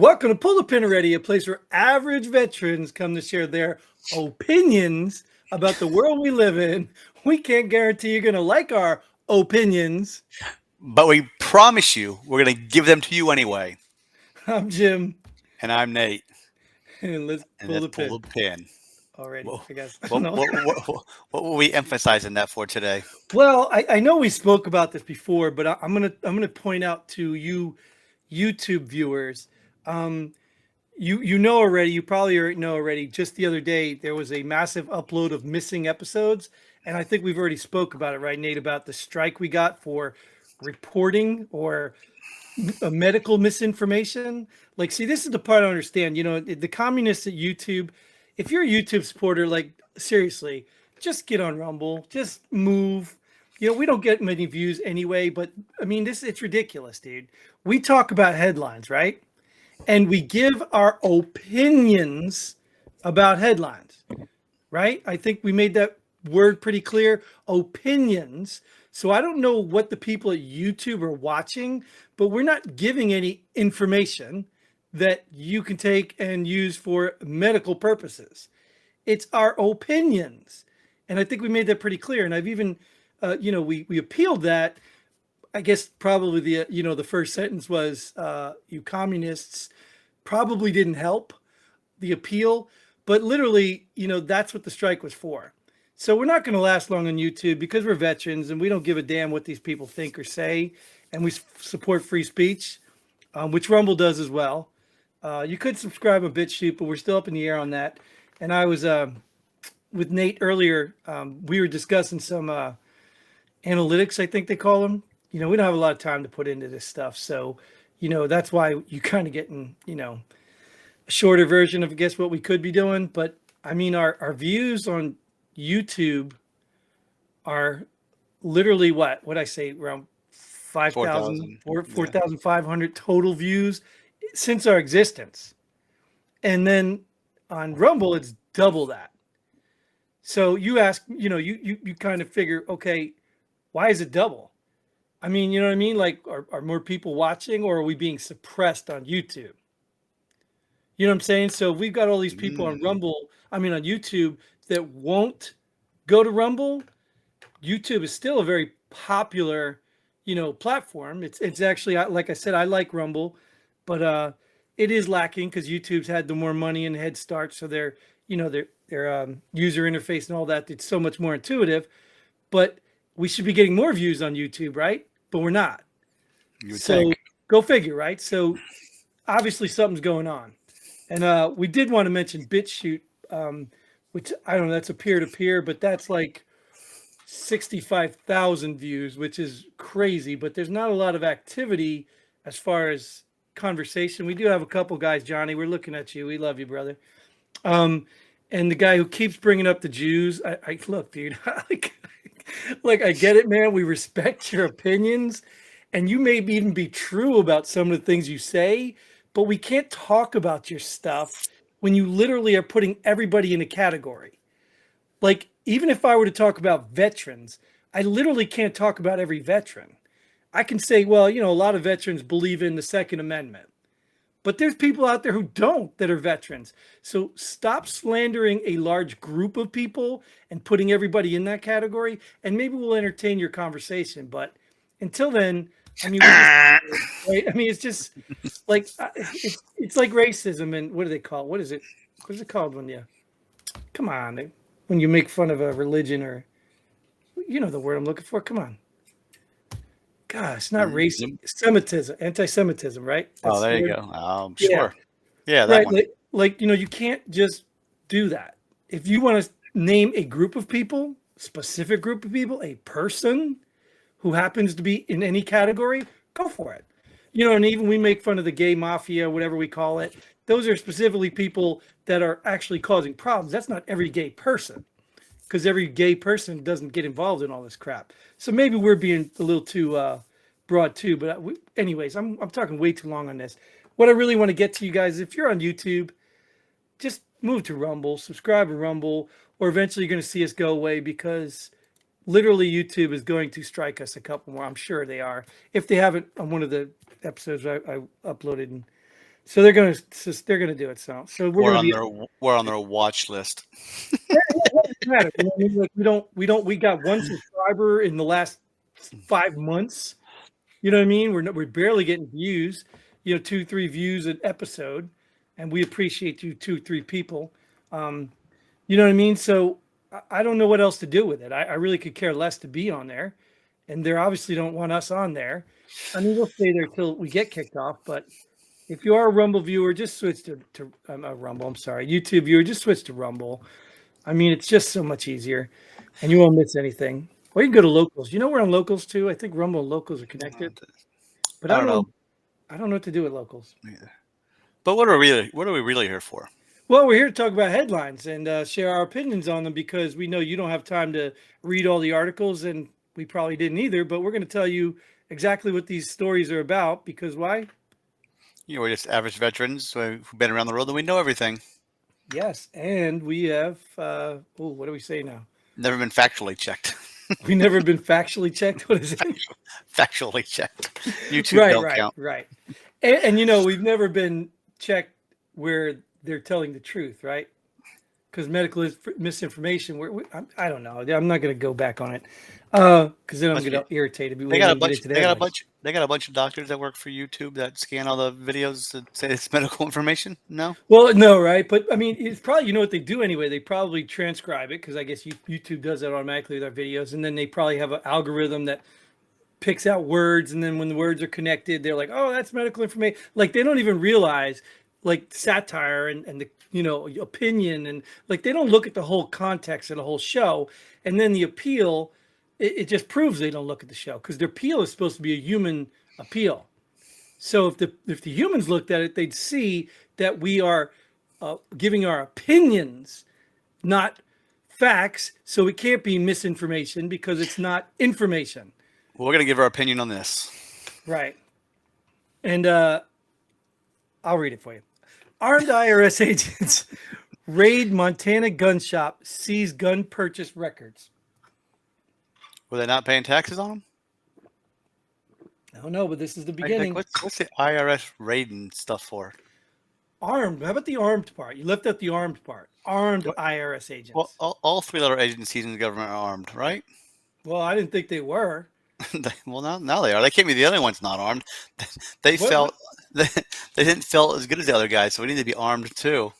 Welcome to Pull the Pin Already, a place where average veterans come to share their opinions about the world we live in. We can't guarantee you're going to like our opinions. But we promise you we're going to give them to you anyway. I'm Jim, And I'm Nate. and let's And pull let's the pull pin the pin. already, What, I guess. I don't what, know. what, what, what will we emphasize in that for today? Well, I know we spoke about this before, but I'm gonna point out to you YouTube viewers. Um, you know already, you probably already know already, just the other day there was a massive upload of missing episodes, and I think we've already spoke about it, right, Nate, about the strike we got for reporting or medical misinformation. Like, see, this is the part I don't understand. The communists at YouTube, if you're a YouTube supporter, like, seriously, just get on Rumble, just move. We don't get many views anyway, but I mean, it's ridiculous, dude. We talk about headlines, right? And we give our opinions about headlines, right? I think we made that word pretty clear. Opinions. So I don't know what the people at YouTube are watching, but we're not giving any information that you can take and use for medical purposes. It's our opinions. And I think we made that pretty clear. And I've even, we appealed that. I guess probably the first sentence was, you communists probably didn't help the appeal, but literally, that's what the strike was for. So we're not going to last long on YouTube because we're veterans and we don't give a damn what these people think or say, and we support free speech, which Rumble does as well. You could subscribe on BitChute, but we're still up in the air on that. And I was with Nate earlier. We were discussing some analytics, I think they call them. We don't have a lot of time to put into this stuff, so that's why you kind of getting a shorter version of, I guess, what we could be doing. But I mean, our views on YouTube are literally what I say, around 5,000, 4,000. Yeah. 4,500 total views since our existence. And then on Rumble, it's double that. So you ask, you kind of figure, okay, why is it double? I mean, you know what I mean? Like, are more people watching, or are we being suppressed on YouTube? You know what I'm saying? So we've got all these people on Mm. Rumble, I mean on YouTube, that won't go to Rumble. YouTube is still a very popular, platform. It's actually, like I said, I like Rumble, but it is lacking because YouTube's had the more money and head start, so their user interface and all that, it's so much more intuitive. But we should be getting more views on YouTube, right? But we're not. You would So think. go figure, right? So obviously something's going on. And we did want to mention BitChute, which I don't know, that's a peer to peer, but that's like 65,000 views, which is crazy. But there's not a lot of activity as far as conversation. We do have a couple guys, Johnny. We're looking at you. We love you, brother. Um, and the guy who keeps bringing up the Jews, I look, dude, like I get it, man. We respect your opinions, and you may even be true about some of the things you say, but we can't talk about your stuff when you literally are putting everybody in a category. Like, even if I were to talk about veterans, I literally can't talk about every veteran. I can say, well, a lot of veterans believe in the Second Amendment, but there's people out there who don't, that are veterans. So stop slandering a large group of people and putting everybody in that category, and maybe we'll entertain your conversation. But until then, I mean, we're just right. I mean, it's just like it's like racism, and what do they call it? What is it? What is it called when you come on, when you make fun of a religion, or the word I'm looking for? Come on. Gosh, not racism, Mm. Semitism, anti-Semitism, right? Oh, That's the there you word. go. Yeah. Sure. Yeah, that Right, one. you can't just do that. If you want to name a group of people, specific group of people, a person who happens to be in any category, go for it. And even we make fun of the gay mafia, whatever we call it. Those are specifically people that are actually causing problems. That's not every gay person, because every gay person doesn't get involved in all this crap. So maybe we're being a little too broad too. But anyways, I'm talking way too long on this. What I really want to get to, you guys, if you're on YouTube, just move to Rumble, subscribe to Rumble, or eventually you're going to see us go away, because literally YouTube is going to strike us a couple more. I'm sure they are. If they haven't, on one of the episodes I uploaded So they're gonna do it. So we're We're gonna on be. their we're on their watch list. Yeah, what does it matter? You know what I mean? Like we got one subscriber in the last 5 months. You know what I mean? We're barely getting views. You know, 2, 3 views an episode, and we appreciate you 2, 3 people. Um, you know what I mean? So I don't know what else to do with it. I really could care less to be on there, and they obviously don't want us on there. I mean, we'll stay there till we get kicked off. But if you are a Rumble viewer, just switch to Rumble. I'm sorry, YouTube viewer, just switch to Rumble. I mean, it's just so much easier, and you won't miss anything. Or you can go to locals. You know, we're on locals too. I think Rumble and locals are connected, but I don't know. I don't know what to do with locals. Either. But what are we really here for? Well, we're here to talk about headlines and share our opinions on them because we know you don't have time to read all the articles, and we probably didn't either. But we're going to tell you exactly what these stories are about because why? We're just average veterans who've been around the world and we know everything. Yes, and we have. What do we say now? Never been factually checked. We've never been factually checked. What is it? Factually checked. YouTube don't count. Right. And you know, we've never been checked where they're telling the truth, right? Because medical misinformation. I don't know. I'm not going to go back on it because then I'm going to irritate people. They got a bunch of doctors that work for YouTube that scan all the videos that say it's medical information. No. Well, no, right? But I mean, it's probably what they do anyway. They probably transcribe it because I guess YouTube does that automatically with our videos, and then they probably have an algorithm that picks out words, and then when the words are connected, they're like, "Oh, that's medical information." Like they don't even realize, like satire and the opinion, and like they don't look at the whole context of the whole show, and then the appeal, it just proves they don't look at the show because their appeal is supposed to be a human appeal. So if the humans looked at it, they'd see that we are giving our opinions, not facts. So it can't be misinformation because it's not information. Well, we're gonna give our opinion on this. Right. And I'll read it for you. Armed IRS agents raid Montana gun shop, seize gun purchase records. Were they not paying taxes on them? I don't know, but this is the beginning. What's the IRS raiding stuff for? Armed. How about the armed part? You left out the armed part. Armed IRS agents. Well, all three-letter agencies in the government are armed, right? Well, I didn't think they were. Well, now they are. They can't be the only ones not armed. They didn't feel as good as the other guys, so we need to be armed too.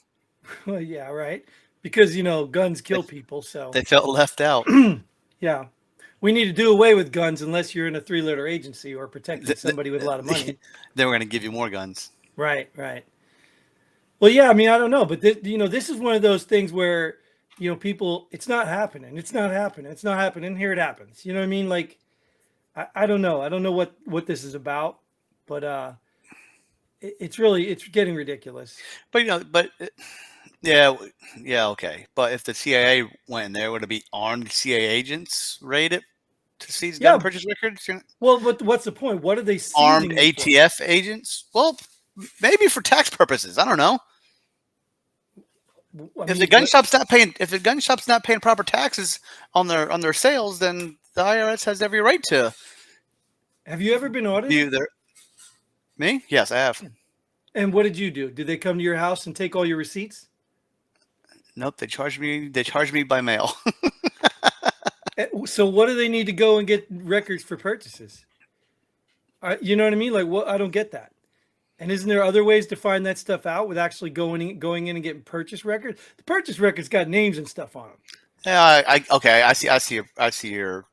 Well, yeah, right. Because guns kill people, so they felt left out. Yeah, we need to do away with guns unless you're in a 3-letter agency or protecting somebody with a lot of money. Then we're going to give you more guns. Right. Well, yeah. I mean, I don't know, but this is one of those things where people, it's not happening. It's not happening. It's not happening. Here it happens. You know what I mean? Like. I don't know. I don't know what this is about, but it's getting ridiculous. But yeah, okay. But if the CIA went in there, would it be armed CIA agents raided to seize gun purchase records? Well, what's the point? What are they seizing? Armed ATF agents? Well, maybe for tax purposes. I don't know. If the gun shop's not paying proper taxes on their sales, then the IRS has every right to. Have you ever been audited? Me? Yes, I have. And what did you do? Did they come to your house and take all your receipts? Nope, they charged me by mail. So what do they need to go and get records for purchases? You know what I mean? Like, what? I don't get that. And isn't there other ways to find that stuff out with actually going in and getting purchase records? The purchase records got names and stuff on them. Yeah, okay. I see your.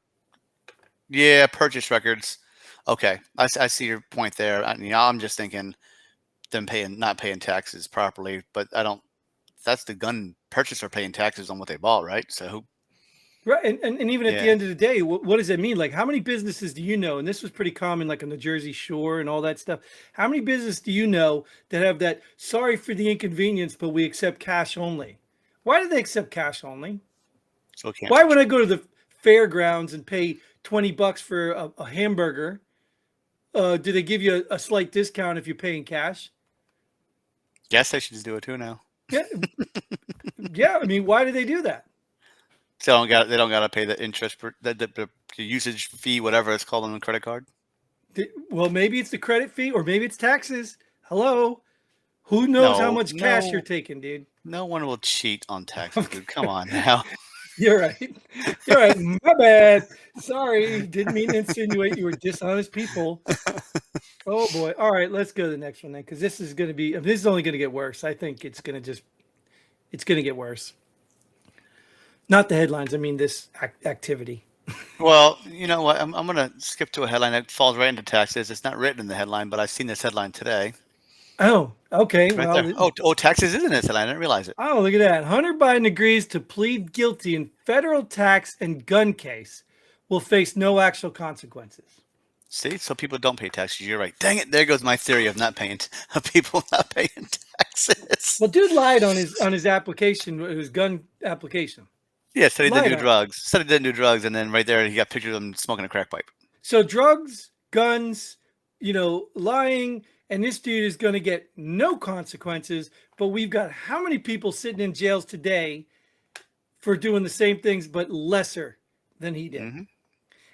Yeah, purchase records. Okay, I see your point there. I'm just thinking them not paying taxes properly, but I don't. That's the gun purchaser paying taxes on what they bought, right? So. Right, and even at the end of the day, what does it mean? Like, how many businesses do you know? And this was pretty common, like on the Jersey Shore and all that stuff. How many businesses do you know that have that? Sorry for the inconvenience, but we accept cash only. Why do they accept cash only? So why would I go to the fairgrounds and pay $20 for a hamburger? Do they give you a slight discount if you're paying cash? Gas stations do it too now. Yeah, yeah. I mean, why do they do that? So they don't got to pay the interest, the usage fee, whatever it's called on the credit card. Well, maybe it's the credit fee, or maybe it's taxes. Hello, Who knows how No, much cash you're no, taking, dude? no one will cheat on taxes, Okay. dude. Come on now. You're right. You're right. My bad. Sorry. Didn't mean to insinuate you were dishonest people. Oh boy. All right, let's go to the next one then, because this is going to be. This is only going to get worse. I think it's going to just. It's going to get worse. Not the headlines. I mean this activity. Well, you know what? I'm going to skip to a headline that falls right into taxes. It's not written in the headline, but I've seen this headline today. Oh, okay. Right Well, there. Oh, taxes is in this headline. I didn't realize it. oh, look at that. Hunter Biden agrees to plead guilty in federal tax and gun case. Will face no actual consequences. See, so people don't pay taxes. You're right. Dang it! There goes my theory of not paying of people not paying taxes. Well, dude lied on his application, his gun application. Yeah, said he didn't Lied do on it. drugs. Said he didn't do drugs, and then right there he got pictures of him smoking a crack pipe. So drugs, guns, lying, and this dude is going to get no consequences. But we've got how many people sitting in jails today for doing the same things, but lesser than he did? Mm-hmm.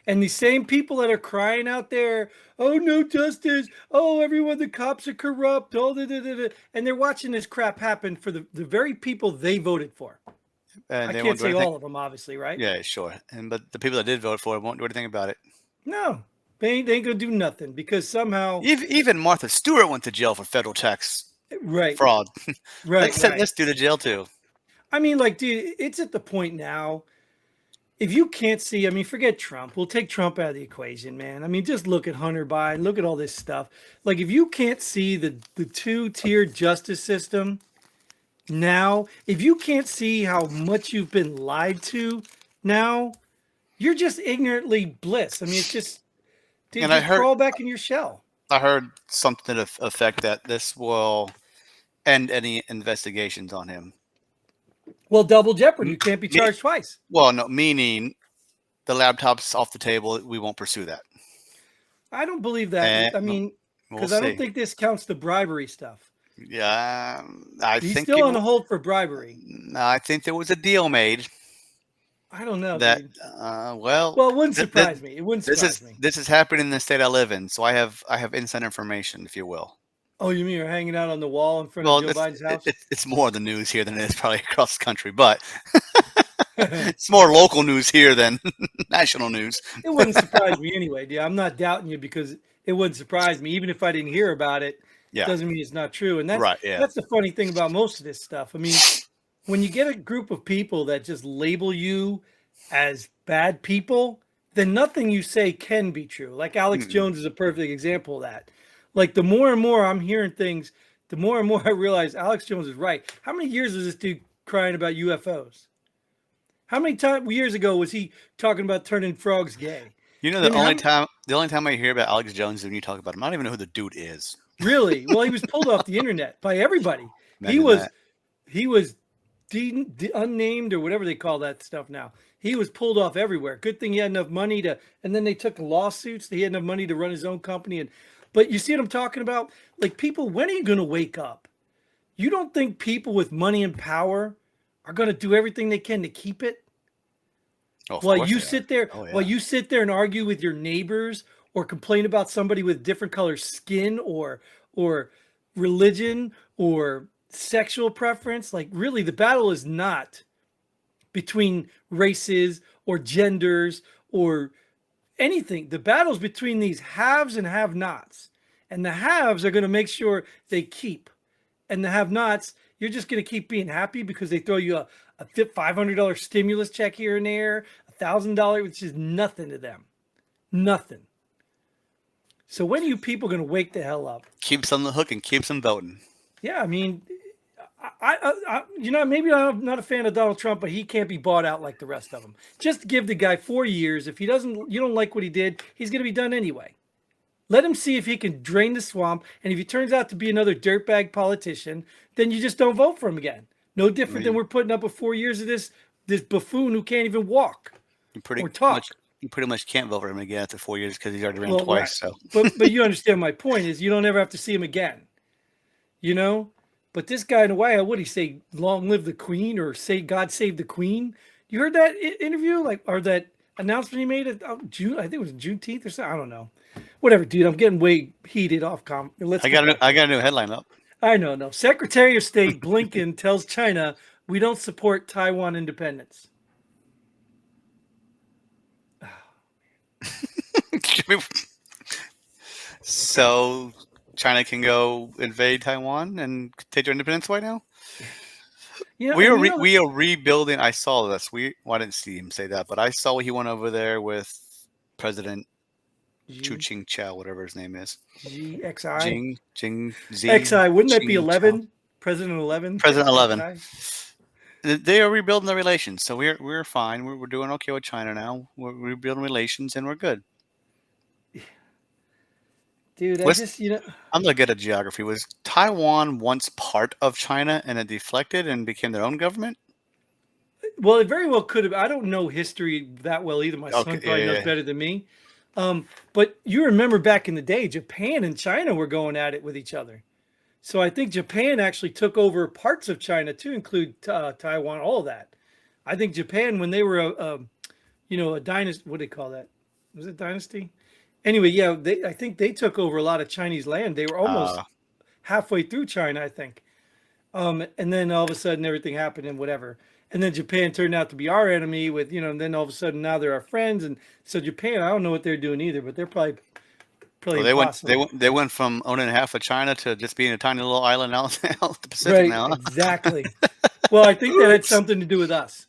And the same people that are crying out there, oh, no justice. Oh, everyone, the cops are corrupt. Oh, and they're watching this crap happen for the very people they voted for. And I they can't won't do say anything. all of them, obviously, right? Yeah, sure. But the people that did vote for it won't do anything about it. No, they ain't going to do nothing because somehow. Even Martha Stewart went to jail for federal tax Right. fraud. Right. Let's send Right. this dude to jail too. I mean, like, dude, it's at the point now. If you can't see, I mean, forget Trump. We'll take Trump out of the equation, man. I mean, just look at Hunter Biden. Look at all this stuff. Like, if you can't see the two-tier justice system now, if you can't see how much you've been lied to now, you're just ignorantly bliss. I mean, it's just, dude, And I just heard crawl back in your shell. I heard something to the effect that this will end any investigations on him. Well, double jeopardy. You can't be charged twice. Well, no, meaning the laptop's off the table. We won't pursue that. I don't believe that. I mean, because I don't see. think this counts the bribery stuff. Yeah, He's still on hold for bribery. I think there was a deal made. I don't know, That dude. well, Well, it wouldn't surprise me. It wouldn't surprise me. This is happening in the state I live in, so I have inside information, if you will. Oh, you mean you're hanging out on the wall in front of Joe Biden's house? It's more the news here than it is probably across the country, but it's more local news here than national news. It wouldn't surprise me anyway, dude. I'm not doubting you because it wouldn't surprise me. Even if I didn't hear about it, Yeah. doesn't mean it's not true. And that's Right, yeah. that's the funny thing about most of this stuff. I mean, when you get a group of people that just label you as bad people, then nothing you say can be true. Like Alex Jones is a perfect example of that. Like the more and more I'm hearing things, the more and more I realize Alex Jones is right. How many years was this dude crying about UFOs? How many years ago was he talking about turning frogs gay? You know, the only time I hear about Alex Jones is when you talk about him. I don't even know who the dude is. Really? Well, he was pulled off the internet by everybody. Imagine He was unnamed or whatever they call that stuff now. He was pulled off everywhere. Good thing he had enough money and then they took lawsuits. He had enough money to run his own company. But you see what I'm talking about? Like people, when are you going to wake up? You don't think people with money and power are going to do everything they can to keep it? Oh, of While course you they sit are. there, Oh, yeah. while you sit there and argue with your neighbors or complain about somebody with different color skin or religion or sexual preference, like really the battle is not between races or genders or anything. The battle's between these haves and have-nots. And the haves are going to make sure they keep. And the have-nots, you're just going to keep being happy because they throw you a $500 stimulus check here and there, $1,000, which is nothing to them. Nothing. So when are you people going to wake the hell up? Keeps on the hook and keeps them voting. Yeah, I mean, maybe I'm not a fan of Donald Trump, but he can't be bought out like the rest of them. Just give the guy 4 years. If you don't like what he did, he's going to be done anyway. Let him see if he can drain the swamp. And if he turns out to be another dirtbag politician, then you just don't vote for him again. No different than we're putting up with 4 years of this buffoon who can't even walk or talk. You pretty much can't vote for him again after 4 years because he's already ran twice. Right. So, but you understand my point is you don't ever have to see him again. You know? But this guy in a way, what did he say? Long live the Queen, or say God save the Queen? You heard that interview, or that announcement he made at June? I think it was Juneteenth or something. I don't know. Whatever, dude. I'm getting way heated off. I got a new headline up. I know, no. Secretary of State Blinken tells China we don't support Taiwan independence. So China can go invade Taiwan and take their independence away now. You know, We and are you know, we are rebuilding. I saw this. Well, I didn't see him say that, but I saw he went over there with President Chu G Ching Chow, whatever his name is. G X I Jing X Z I. Wouldn't that be Ching Chow. 11? President 11 President 11. XI. They are rebuilding the relations, so we're fine. We're doing okay with China now. We're rebuilding relations, and we're good. Dude, I Was just, you know, I'm not good at geography. Was Taiwan once part of China and it deflected and became their own government? well, it very well could have. I don't know history that well either. My Okay, son yeah, probably knows yeah. better than me. But you remember back in the day, Japan and China were going at it with each other. So I think Japan actually took over parts of China to include Taiwan, all of that. I think Japan, when they were a dynasty, what do they call that? Was it dynasty? Anyway, yeah, I think they took over a lot of Chinese land. They were almost Uh, halfway through China, I think. And then all of a sudden everything happened and whatever. And then Japan turned out to be our enemy with, and then all of a sudden now they're our friends. And so Japan, I don't know what they're doing either, but they're probably well, they went they impossible. went they went from owning half of China to just being a tiny little island out the Pacific Right, now. Huh? exactly. Well, I think that had Oops. something to do with us.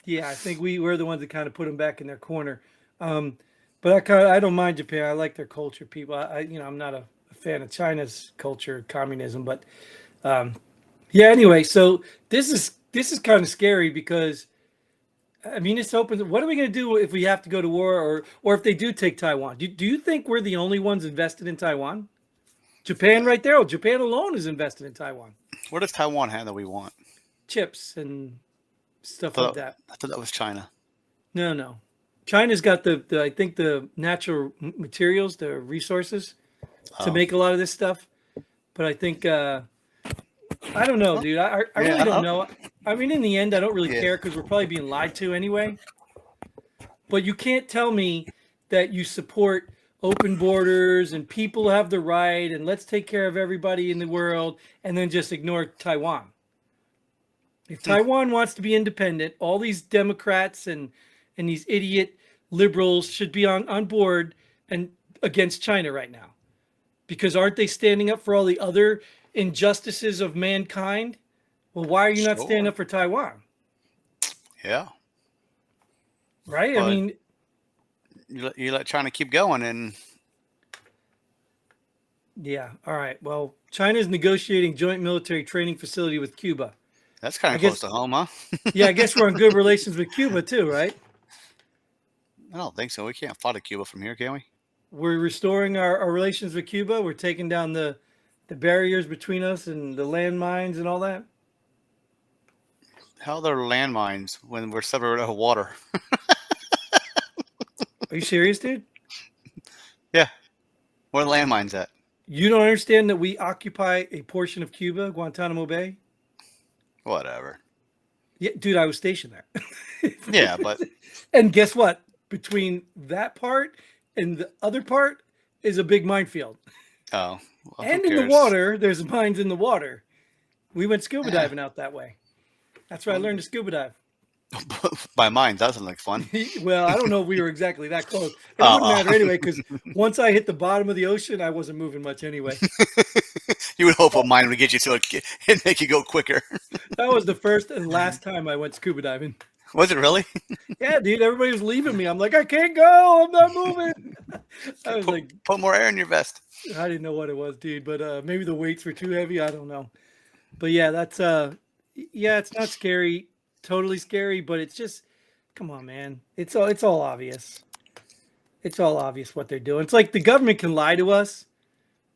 Yeah, I think we were the ones that kind of put them back in their corner. Um, but I don't mind Japan. I like their culture, people. I'm not a fan of China's culture, communism, but um, yeah. Anyway, so this is kind of scary because I mean it's open. What are we going to do if we have to go to war, or if they do take Taiwan? Do you think we're the only ones invested in Taiwan? Japan, right there. Oh, Japan alone is invested in Taiwan. What does Taiwan have that we want? Chips and I stuff like thought that. I thought that was China. No, no. China's got the I think the natural materials, the resources to Oh, make a lot of this stuff. But I think I don't know, well, dude. I yeah, really don't know. I mean, in the end, I don't really yeah. care because we're probably being lied to anyway. But you can't tell me that you support open borders and people have the right and let's take care of everybody in the world and then just ignore Taiwan. If Hmm. Taiwan wants to be independent, all these Democrats and these idiot liberals should be on board and against China right now. Because aren't they standing up for all the other injustices of mankind? Well, why are you not standing Sure. up for Taiwan? Yeah, Right? I but mean, you let China keep going, and yeah. All right. Well, China is negotiating joint military training facility with Cuba. that's kind I of close guess, to home, huh? yeah, I guess we're on good relations with Cuba too, right? I don't think so. We can't fly to Cuba from here, can we? We're restoring our relations with Cuba. We're taking down the barriers between us and the landmines and all that. How are there landmines when we're separated out of water? Are you serious, dude? Yeah, where are the landmines at? You don't understand that we occupy a portion of Cuba, Guantanamo Bay? Whatever. Yeah, dude, I was stationed there. Yeah, but And guess what? Between that part and the other part is a big minefield. oh, well, who And in the cares? water, there's mines in the water. We went scuba Yeah. diving out that way. That's where I learned to scuba dive. By mine, that doesn't look fun. Well, I don't know if we were exactly that close. And it wouldn't Oh, matter anyway, because once I hit the bottom of the ocean, I wasn't moving much anyway. you would hope a mine would get you to it and make you go quicker. That was the first and last time I went scuba diving. Was it really? Yeah, dude, everybody was leaving me. I'm like, I can't go. I'm not moving. I was like, Put more air in your vest. I didn't know what it was, dude, but maybe the weights were too heavy. I don't know. But yeah, that's yeah, it's not scary, totally scary, but it's just come on, man. It's all obvious. It's all obvious what they're doing. It's like the government can lie to us,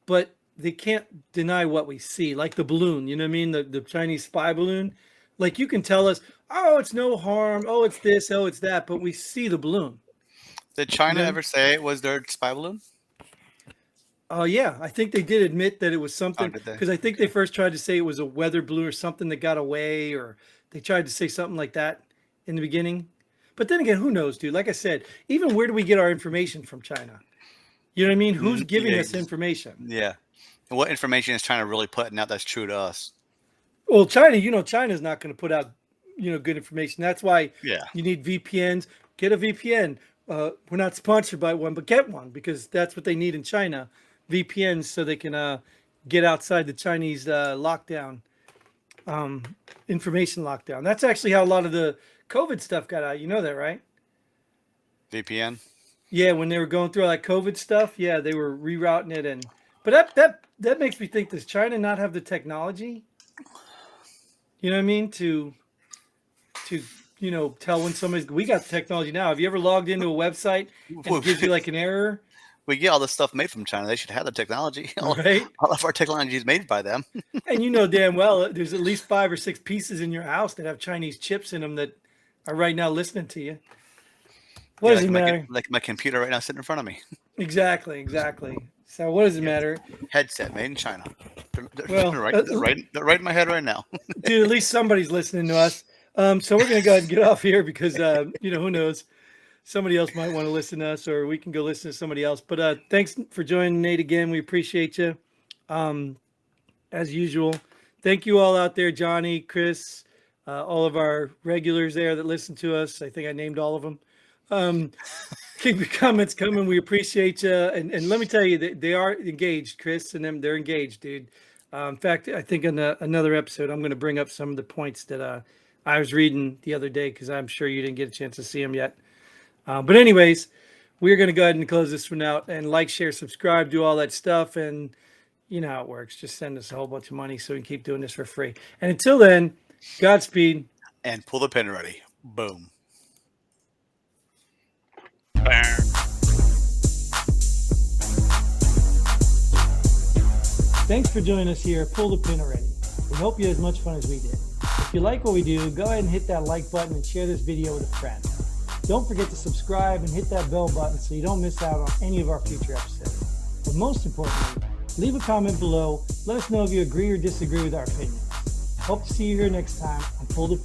but they can't deny what we see. Like the balloon, you know what I mean? The Chinese spy balloon. Like you can tell us, oh, it's no harm, oh, it's this, oh, it's that, but we see the balloon. Did You China know? ever say it was their spy balloon? Oh yeah, I think they did admit that it was Oh, something did they? because I think they first tried to say it was a weather balloon or something that got away, or they tried to say something like that in the beginning. But then again, who knows, dude? Like I said, even where do we get our information from China? You know what I mean? Who's giving Yeah, us information? yeah. And what information is China really putting out that's true to us? Well, China, China's not going to put out, good information. That's why Yeah. you need VPNs. Get a VPN. We're not sponsored by one, but get one because that's what they need in China, VPNs, so they can get outside the Chinese lockdown, information lockdown. That's actually how a lot of the COVID stuff got out. You know that, right? VPN. Yeah, when they were going through all that COVID stuff, yeah, they were rerouting it, but that makes me think, does China not have the technology? You know what I mean? To tell when somebody's, we got the technology now. Have you ever logged into a website and it gives you like an error? We get all this stuff made from China. They should have the technology. Right. All of our technology is made by them. And you know damn well there's at least 5 or 6 pieces in your house that have Chinese chips in them that are right now listening to you. What Yeah, does it matter? like my computer right now sitting in front of me. Exactly. So what does it matter? Headset made in China. Well, They're right in my head right now. Dude, at least somebody's listening to us. So we're gonna go ahead and get off here because who knows? Somebody else might want to listen to us, or we can go listen to somebody else. But thanks for joining, Nate, again. We appreciate you. As usual. Thank you all out there, Johnny, Chris, all of our regulars there that listen to us. I think I named all of them. Keep your comments coming. We appreciate you. And let me tell you, they are engaged, Chris and them. They're engaged, dude. In fact, I think in another episode, I'm going to bring up some of the points that I was reading the other day because I'm sure you didn't get a chance to see them yet. But anyways, we're going to go ahead and close this one out and like, share, subscribe, do all that stuff. And you know how it works. Just send us a whole bunch of money so we can keep doing this for free. And until then, Godspeed. And pull the pin ready. Boom. Thanks for joining us here. Pull the pin already. We hope you had as much fun as we did. If you like what we do, go ahead and hit that like button and share this video with a friend. Don't forget to subscribe and hit that bell button so you don't miss out on any of our future episodes. But most importantly, leave a comment below. Let us know if you agree or disagree with our opinions. Hope to see you here next time on Pull the Pin.